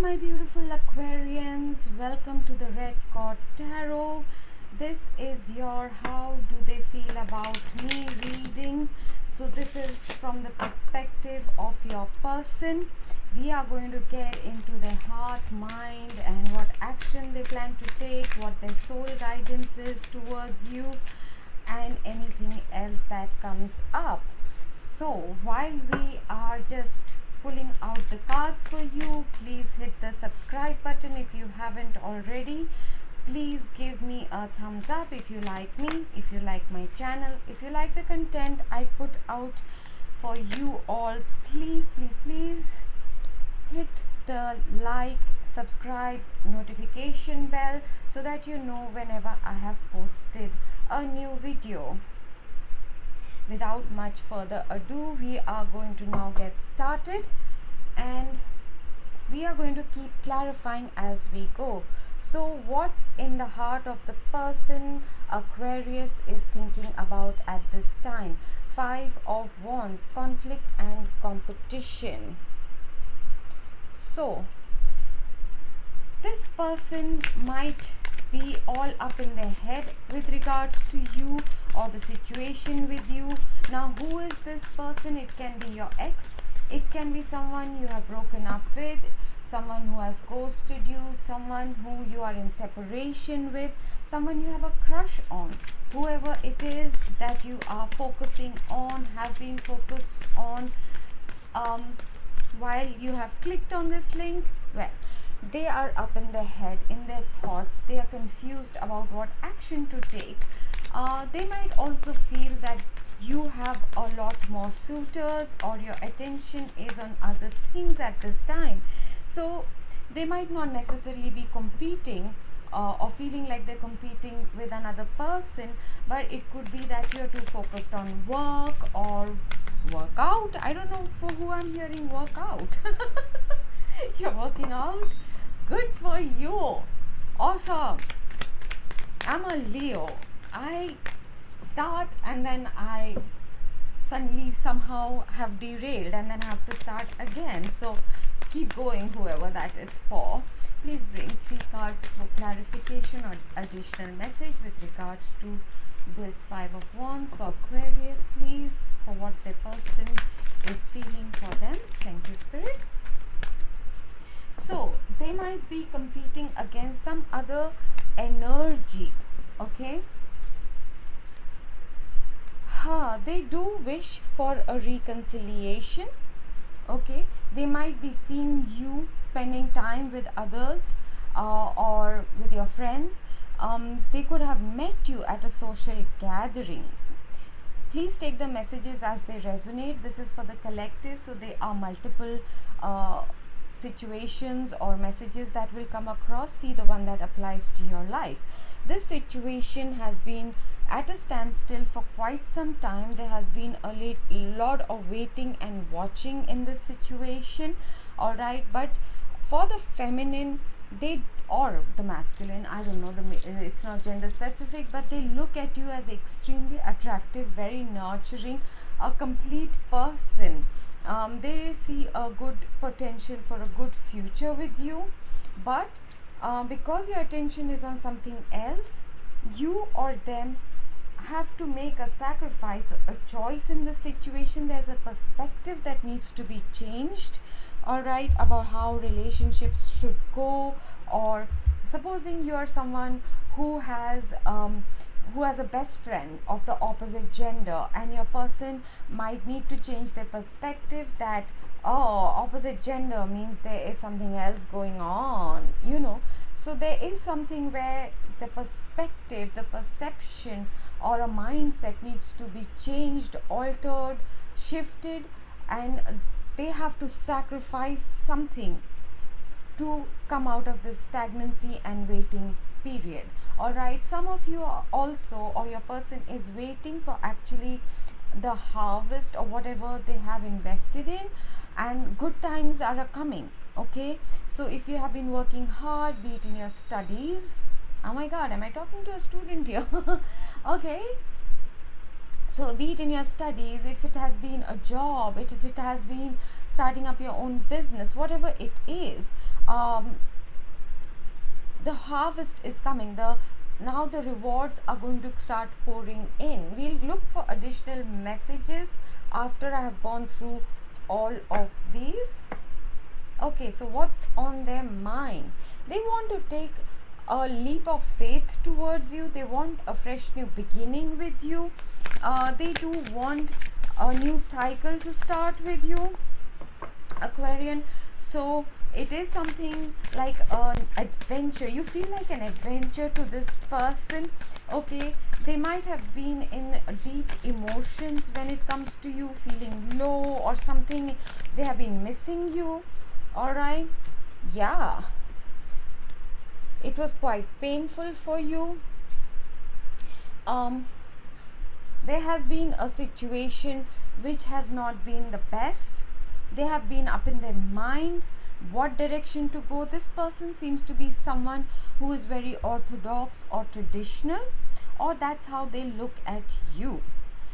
my beautiful Aquarians, welcome to the Red Card Tarot. This is your How Do They Feel About Me reading. So this is from the perspective of your person. We are going to get into their heart, mind, and what action they plan to take, what their soul guidance is towards you, and anything else that comes up. So while we are just pulling out the cards for you, please hit the subscribe button if you haven't already. Please give me a thumbs up if you like me, if you like my channel, if you like the content I put out for you all. Please hit the like, subscribe, notification bell so that you know whenever I have posted a new video. Without much further ado, we are going to now get started, and we are going to keep clarifying as we go. So what's in the heart of the person Aquarius is thinking about at this time? 5 of Wands, conflict and competition. So this person might be all up in their head with regards to you or the situation with you. Now, who is this person? It can be your ex, it can be someone you have broken up with, someone who has ghosted you, someone who you are in separation with, someone you have a crush on. Whoever it is that you are focusing on, have been focused on while you have clicked on this link, well, they are up in their head, in their thoughts. They are confused about what action to take. They might also feel that you have a lot more suitors, or your attention is on other things at this time. So they might not necessarily be competing or feeling like they're competing with another person, but it could be that you're too focused on work or workout. I don't know for who I'm hearing workout. You're working out? Good for you. Awesome. I'm a Leo. I start and then I suddenly somehow have derailed and then have to start again. So keep going, whoever that is for. Please bring 3 cards for clarification or additional message with regards to this 5 of Wands for Aquarius, please, for what the person is feeling for them. Thank you, Spirit. So they might be competing against some other energy, okay? They do wish for a reconciliation, okay? They might be seeing you spending time with others or with your friends. They could have met you at a social gathering. Please take the messages as they resonate. This is for the collective, so there are multiple situations or messages that will come across. See the one that applies to your life. This situation has been at a standstill for quite some time. There has been a lot of waiting and watching in this situation, all right? But for the feminine, they, or the masculine, I don't know, it's not gender specific, but they look at you as extremely attractive, very nurturing, a complete person. They see a good potential for a good future with you, but because your attention is on something else, you or them have to make a sacrifice, a choice in the situation. There's a perspective that needs to be changed, all right, about how relationships should go. Or supposing you are someone who has a best friend of the opposite gender, and your person might need to change their perspective that, oh, opposite gender means there is something else going on, you know. So there is something where the perspective, the perception, or a mindset needs to be changed, altered, shifted, and they have to sacrifice something to come out of this stagnancy and waiting period, all right? Some of you are also, or your person is waiting for actually the harvest or whatever they have invested in, and good times are coming, okay? So if you have been working hard, be it in your studies, oh my god, am I talking to a student here? Okay, so be it in your studies, if it has been a job, if it has been starting up your own business, whatever it is, um, the harvest is coming. Now the rewards are going to start pouring in. We'll look for additional messages after I have gone through all of these. Okay, so what's on their mind? They want to take a leap of faith towards you. They want a fresh new beginning with you. They do want a new cycle to start with you, Aquarian. So it is something like an adventure. You feel like an adventure to this person. Okay, they might have been in deep emotions when it comes to you, feeling low or something. They have been missing you. All right, yeah, it was quite painful for you. There has been a situation which has not been the best. They have been up in their mind what direction to go. This person seems to be someone who is very orthodox or traditional, or that's how they look at you.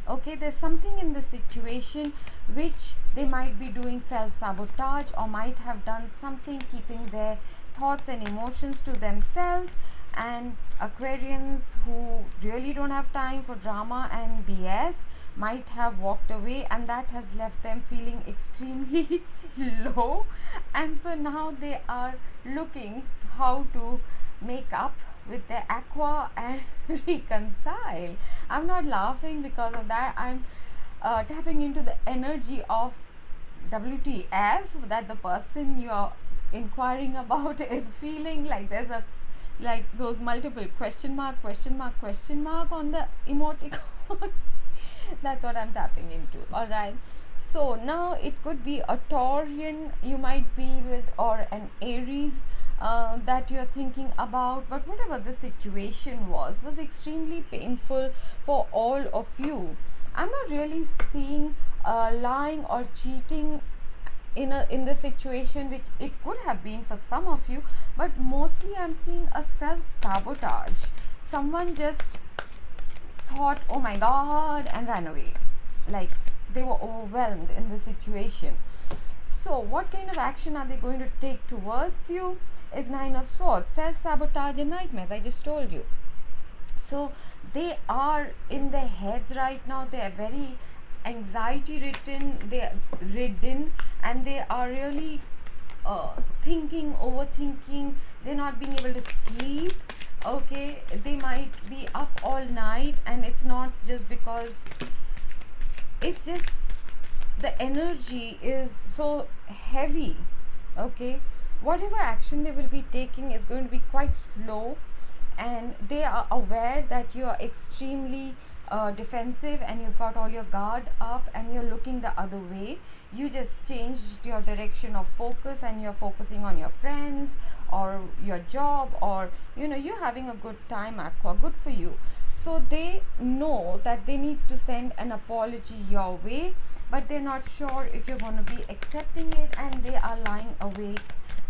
Okay, there's something in the situation which they might be doing self-sabotage, or might have done something keeping their thoughts and emotions to themselves. And Aquarians who really don't have time for drama and BS might have walked away, and that has left them feeling extremely low. And so now they are looking how to make up with their aqua and reconcile. I'm not laughing because of that. I'm tapping into the energy of WTF that the person you're inquiring about is feeling. Like there's a, like those multiple question mark on the emoticon. That's what I'm tapping into. All right, so now it could be a Taurian you might be with, or an Aries that you're thinking about. But whatever the situation was extremely painful for all of you. I'm not really seeing lying or cheating in the situation, which it could have been for some of you, but mostly I'm seeing a self-sabotage. Someone just thought, oh my god, and ran away. Like they were overwhelmed in the situation. So what kind of action are they going to take towards you is Nine of Swords, self-sabotage and nightmares. I just told you. So they are in their heads right now. They are very anxiety ridden, and they are really thinking, overthinking. They're not being able to sleep. Okay, they might be up all night, and it's not just because, it's just the energy is so heavy. Okay, whatever action they will be taking is going to be quite slow, and they are aware that you are extremely defensive, and you've got all your guard up, and you're looking the other way. You just changed your direction of focus, and you're focusing on your friends or your job, or you're having a good time, Aqua. Good for you. So they know that they need to send an apology your way, but they're not sure if you're going to be accepting it, and they are lying awake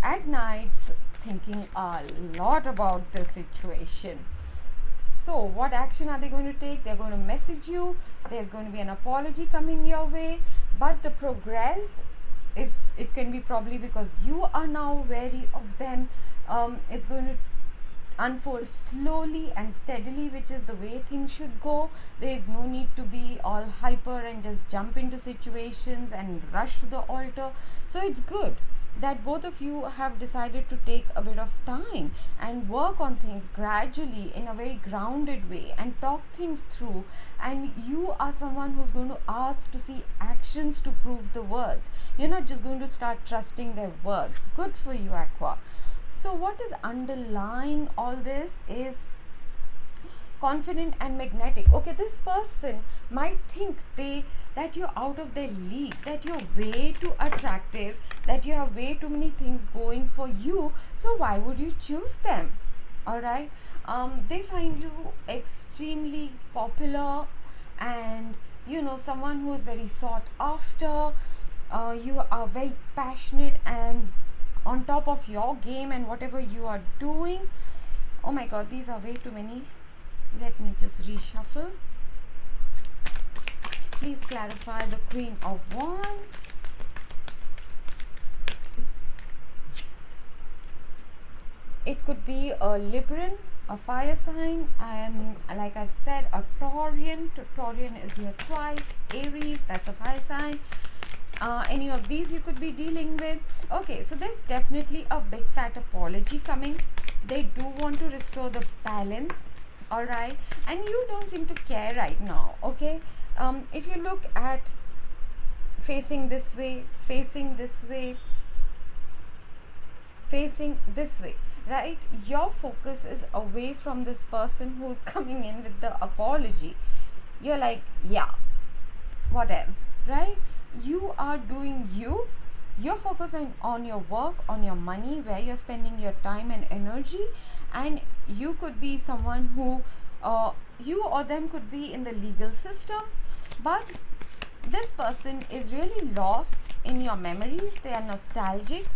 at nights thinking a lot about the situation. So what action are they going to take? They're going to message you. There's going to be an apology coming your way, but the progress is, it can be probably because you are now wary of them. It's going to unfold slowly and steadily, which is the way things should go. There is no need to be all hyper and just jump into situations and rush to the altar. So it's good that both of you have decided to take a bit of time and work on things gradually in a very grounded way and talk things through, and you are someone who's going to ask to see actions to prove the words. You're not just going to start trusting their words. Good for you, Aqua. So what is underlying all this is confident and magnetic. Okay, this person might think that you're out of their league, that you're way too attractive, that you have way too many things going for you, so why would you choose them? All right, they find you extremely popular, and someone who is very sought after. You are very passionate and on top of your game and whatever you are doing. Oh my god, these are way too many. Let me just reshuffle. Please clarify the Queen of Wands. it could be a Libran, a fire sign, and like I've said, a Taurian. Taurian is here twice. Aries, that's a fire sign. Any of these you could be dealing with. Okay, so there's definitely a big fat apology coming. They do want to restore the balance, all right, and you don't seem to care right now. Okay, if you look at facing this way, facing this way, facing this way, right, your focus is away from this person who's coming in with the apology. You're like, yeah, whatevs, right? You are doing you. You're focusing on your work, on your money, where you're spending your time and energy. And you could be someone who you or them could be in the legal system, but this person is really lost in your memories. They are nostalgic.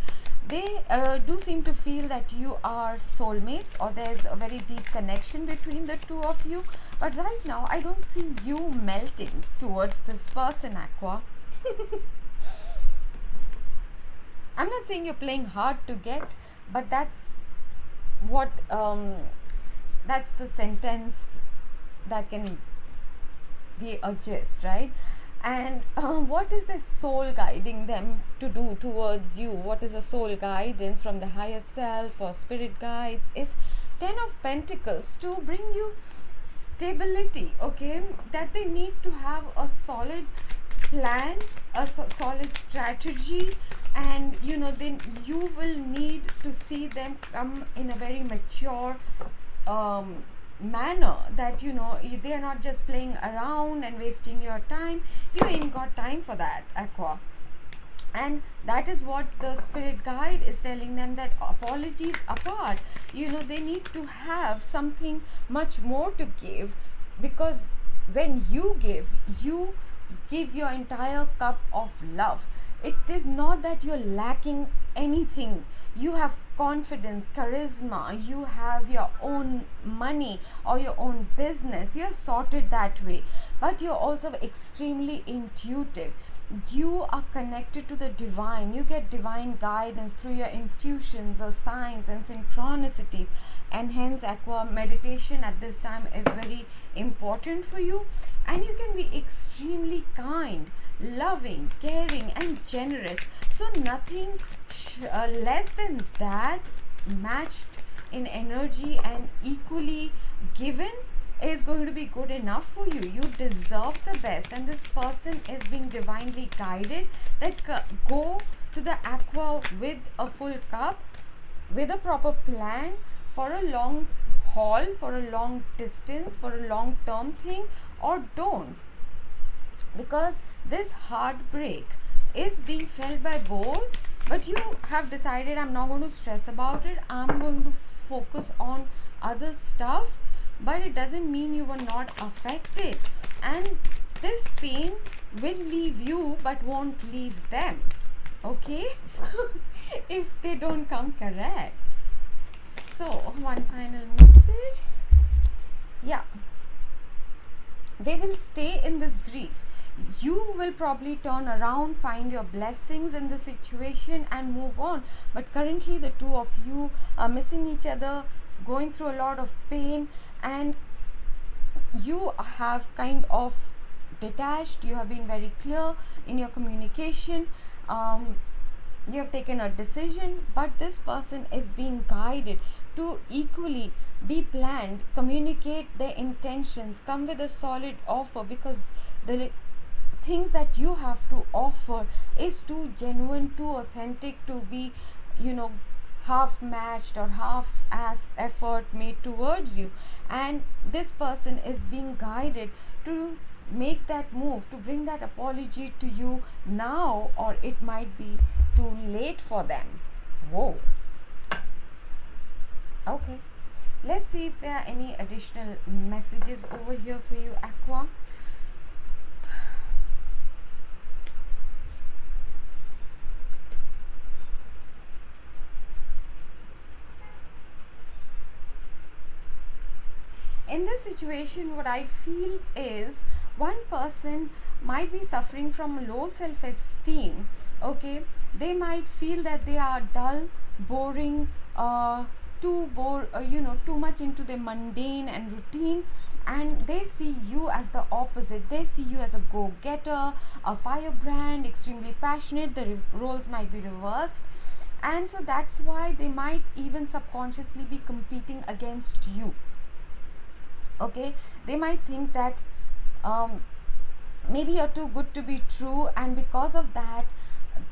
They do seem to feel that you are soulmates, or there's a very deep connection between the two of you. But right now, I don't see you melting towards this person, Aqua. I'm not saying you're playing hard to get, but that's what that's the sentence that can be a gist, right? And what is the soul guiding them to do towards you? What is the soul guidance from the higher self or spirit guides? Is 10 of Pentacles to bring you stability, okay? That they need to have a solid plan, a solid strategy, and then you will need to see them come in a very mature manner, that they are not just playing around and wasting your time. You ain't got time for that, Aqua. And that is what the spirit guide is telling them, that apologies apart, they need to have something much more to give, because when you give your entire cup of love. It is not that you're lacking anything. You have confidence, charisma, you have your own money or your own business. You're sorted that way, but you're also extremely intuitive. You are connected to the divine. You get divine guidance through your intuitions or signs and synchronicities, and hence Aqua, meditation at this time is very important for you. And you can be extremely kind, loving, caring, and generous. So nothing less than that, matched in energy and equally given, is going to be good enough for you. You deserve the best, and this person is being divinely guided, that go to the Aqua with a full cup, with a proper plan, for a long haul, for a long distance, for a long term thing, or don't, because this heartbreak is being felt by both. But you have decided, I'm not going to stress about it, I'm going to focus on other stuff. But it doesn't mean you were not affected, and this pain will leave you but won't leave them, okay? If they don't come correct. So one final message. Yeah, they will stay in this grief. You will probably turn around, find your blessings in the situation and move on. But currently the two of you are missing each other, going through a lot of pain, and you have kind of detached. You have been very clear in your communication. You have taken a decision, but this person is being guided to equally be planned, communicate their intentions, come with a solid offer, because the things that you have to offer is too genuine, too authentic to be half matched or half ass effort made towards you. And this person is being guided to make that move, to bring that apology to you now, or it might be too late for them. Whoa. Okay, let's see if there are any additional messages over here for you, Aqua. In this situation, what I feel is one person might be suffering from low self-esteem. Okay, they might feel that they are dull, boring, too much into the mundane and routine, and they see you as the opposite. They see you as a go-getter, a firebrand, extremely passionate. The roles might be reversed, and so that's why they might even subconsciously be competing against you. Okay, they might think that maybe you're too good to be true, and because of that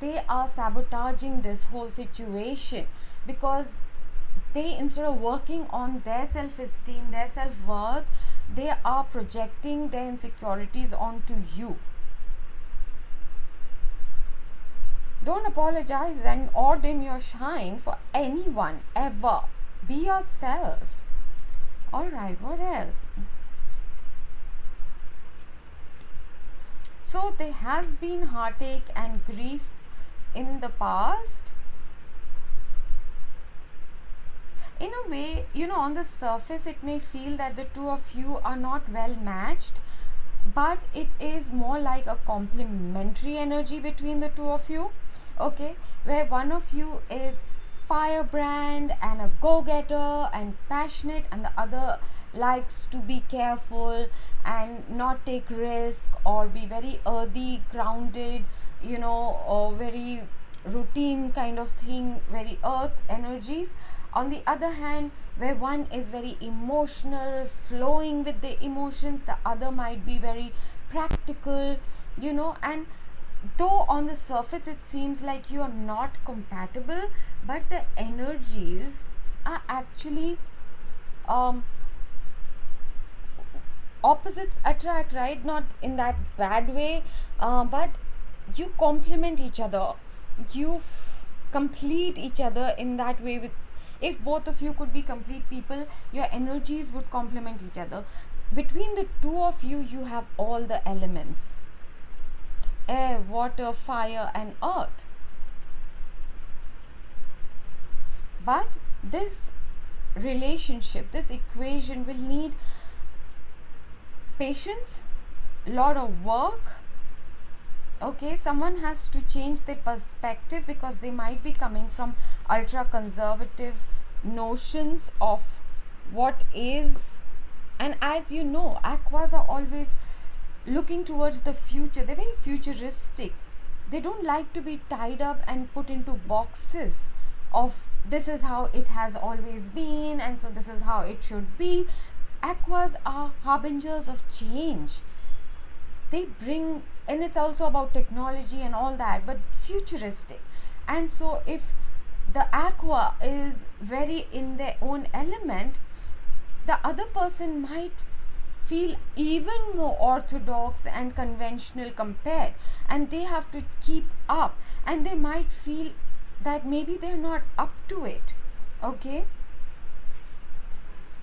they are sabotaging this whole situation, because they, instead of working on their self-esteem, their self-worth, they are projecting their insecurities onto you. Don't apologize and or dim your shine for anyone ever. Be yourself. Alright, what else? So there has been heartache and grief in the past. In a way, on the surface it may feel that the two of you are not well matched, but it is more like a complementary energy between the two of you. Okay, where one of you is firebrand and a go-getter and passionate, and the other likes to be careful and not take risk, or be very earthy, grounded, or very routine kind of thing, very earth energies. On the other hand, where one is very emotional, flowing with the emotions, the other might be very practical, and though on the surface it seems like you are not compatible, but the energies are actually opposites attract, right? Not in that bad way, but you complement each other, you complete each other in that way. With, if both of you could be complete people, your energies would complement each other. Between the two of you, you have all the elements: air, water, fire and earth. But this relationship, this equation will need patience, lot of work. Okay, someone has to change their perspective, because they might be coming from ultra conservative notions of what is. And as you know, aquas are always looking towards the future. They're very futuristic. They don't like to be tied up and put into boxes of this is how it has always been, and so this is how it should be. Aquas are harbingers of change. They bring, and it's also about technology and all that, but futuristic. And so if the aqua is very in their own element, the other person might feel even more orthodox and conventional compared, and they have to keep up, and they might feel that maybe they're not up to it. Okay,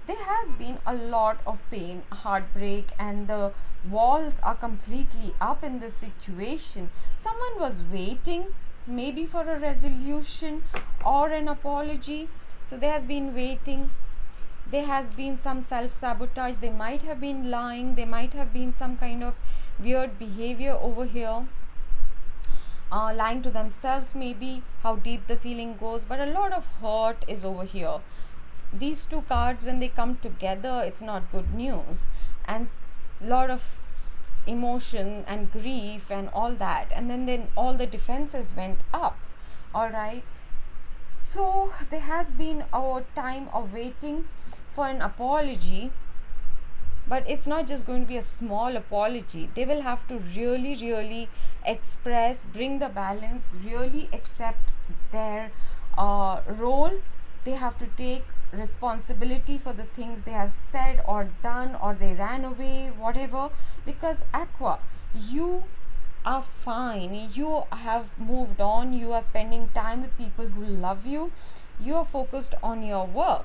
there has been a lot of pain, heartbreak, and the walls are completely up in this situation. Someone was waiting maybe for a resolution or an apology, so there has been waiting. There has been some self-sabotage. They might have been lying. There might have been some kind of weird behavior over here, lying to themselves, maybe, how deep the feeling goes, but a lot of hurt is over here. These two cards, when they come together, it's not good news, and lot of emotion and grief and all that, and then all the defenses went up. All right, so there has been a time of waiting for an apology, but it's not just going to be a small apology. They will have to really express, bring the balance, really accept their role. They have to take responsibility for the things they have said or done, or they ran away, whatever. Because aqua, you are fine, you have moved on, you are spending time with people who love you, you are focused on your work,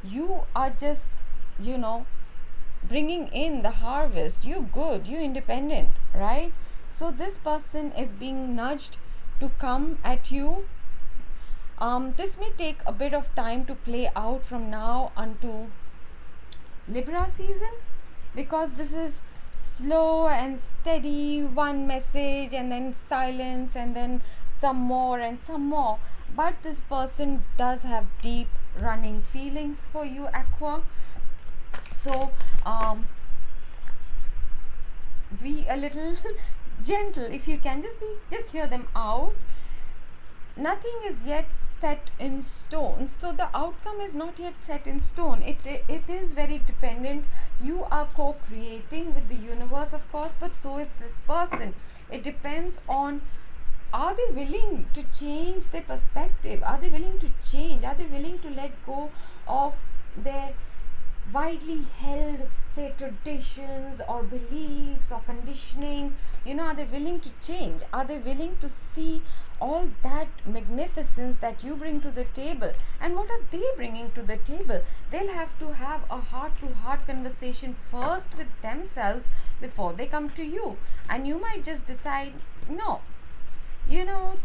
you are just bringing in the harvest, you good, you independent, right? So this person is being nudged to come at you. This may take a bit of time to play out from now unto Libra season, because this is slow and steady, one message and then silence and then some more and some more. But this person does have deep running feelings for you, Aqua. So be a little gentle. If you can just hear them out. Nothing is yet set in stone, so the outcome is not yet set in stone. It is very dependent. You are co-creating with the universe, of course, but so is this person. It depends on, are they willing to change their perspective? Are they willing to change? Are they willing to let go of their widely held, say, traditions or beliefs or conditioning? Are they willing to change? Are they willing to see all that magnificence that you bring to the table? And what are they bringing to the table? They'll have to have a heart to heart conversation first with themselves before they come to you. And you might just decide, no,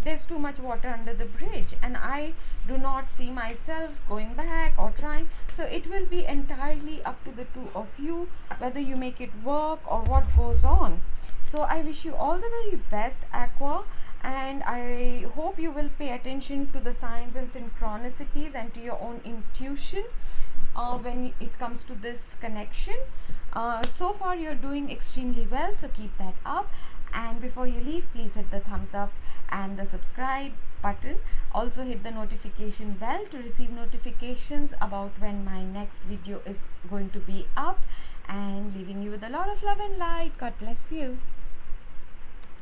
there's too much water under the bridge and I do not see myself going back or trying. So it will be entirely up to the two of you whether you make it work or what goes on. So I wish you all the very best, Aqua, and I hope you will pay attention to the signs and synchronicities and to your own intuition when it comes to this connection. So far you're doing extremely well, so keep that up. And before you leave, please hit the thumbs up and the subscribe button. Also hit the notification bell to receive notifications about when my next video is going to be up. And leaving you with a lot of love and light. God bless you.